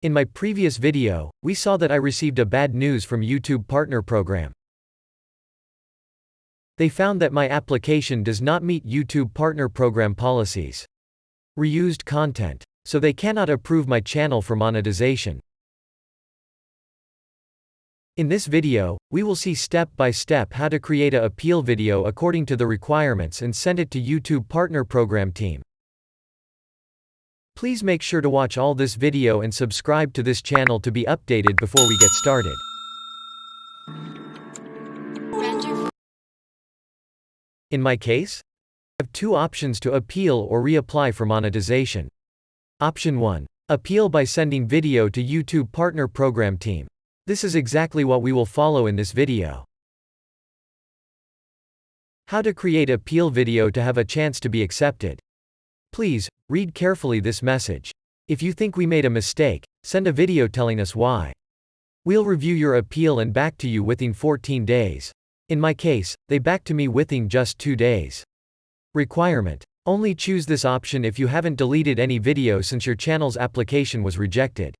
In my previous video, we saw that I received a bad news from YouTube Partner Program. They found that my application does not meet YouTube Partner Program policies. Reused content. So they cannot approve my channel for monetization. In this video, we will see step by step how to create a appeal video according to the requirements and send it to YouTube Partner Program team. Please make sure to watch all this video and subscribe to this channel to be updated before we get started. In my case, I have two options to appeal or reapply for monetization. Option 1. Appeal by sending video to YouTube Partner Program team. This is exactly what we will follow in this video. How to create appeal video to have a chance to be accepted. Please, read carefully this message. If you think we made a mistake, send a video telling us why. We'll review your appeal and back to you within 14 days. In my case, they back to me within just 2 days. Requirement. Only choose this option if you haven't deleted any video since your channel's application was rejected.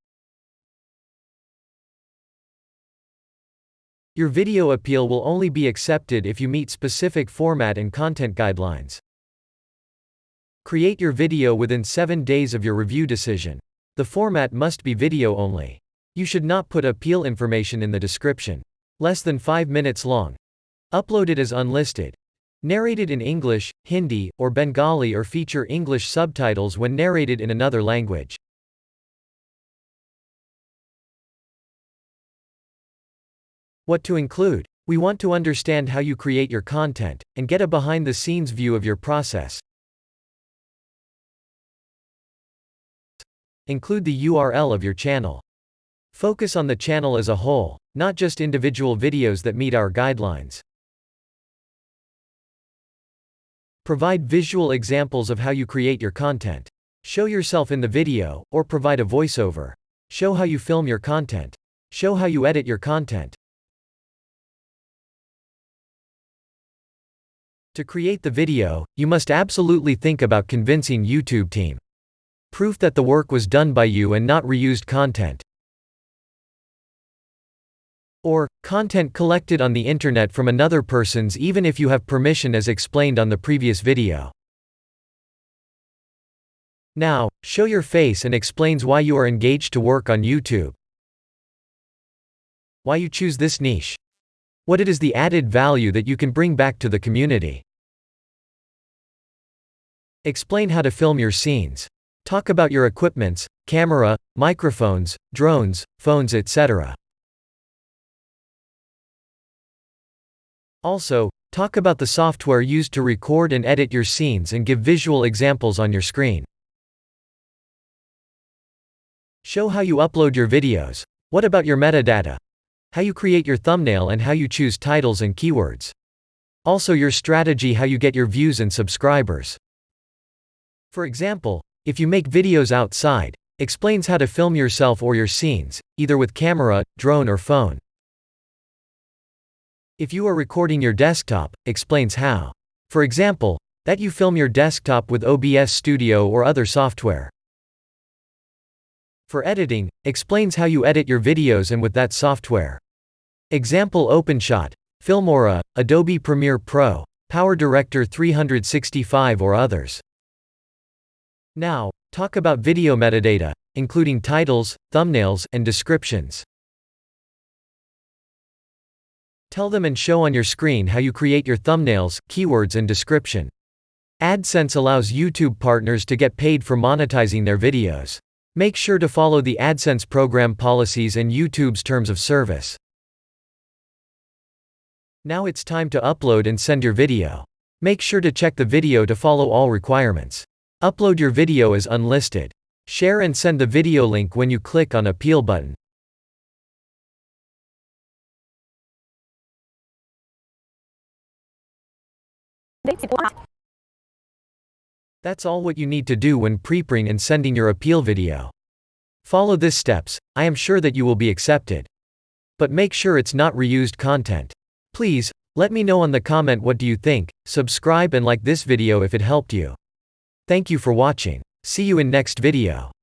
Your video appeal will only be accepted if you meet specific format and content guidelines. Create your video within 7 days of your review decision. The format must be video only. You should not put appeal information in the description. Less than 5 minutes long. Upload it as unlisted. Narrated in English, Hindi, or Bengali or feature English subtitles when narrated in another language. What to include? We want to understand how you create your content, and get a behind-the-scenes view of your process. Include the URL of your channel. Focus on the channel as a whole, not just individual videos that meet our guidelines. Provide visual examples of how you create your content. Show yourself in the video, or provide a voiceover. Show how you film your content. Show how you edit your content. To create the video, you must absolutely think about convincing YouTube team. Proof that the work was done by you and not reused content. Or, content collected on the internet from another person's even if you have permission as explained on the previous video. Now, show your face and explains why you are engaged to work on YouTube. Why you choose this niche. What it is the added value that you can bring back to the community. Explain how to film your scenes. Talk about your equipments, camera, microphones, drones, phones, etc. Also, talk about the software used to record and edit your scenes and give visual examples on your screen. Show how you upload your videos. What about your metadata? How you create your thumbnail and how you choose titles and keywords. Also your strategy how you get your views and subscribers. For example, if you make videos outside, explains how to film yourself or your scenes, either with camera, drone or phone. If you are recording your desktop, explains how. For example, that you film your desktop with OBS Studio or other software. For editing, explains how you edit your videos and with that software. Example OpenShot, Filmora, Adobe Premiere Pro, PowerDirector 365 or others. Now, talk about video metadata, including titles, thumbnails, and descriptions. Tell them and show on your screen how you create your thumbnails, keywords and description. AdSense allows YouTube partners to get paid for monetizing their videos. Make sure to follow the AdSense program policies and YouTube's terms of service. Now it's time to upload and send your video. Make sure to check the video to follow all requirements. Upload your video as unlisted. Share and send the video link when you click on Appeal button. That's all what you need to do when preparing and sending your appeal video. Follow these steps, I am sure that you will be accepted. But make sure it's not reused content. Please, let me know on the comment what do you think, subscribe and like this video if it helped you. Thank you for watching. See you in next video.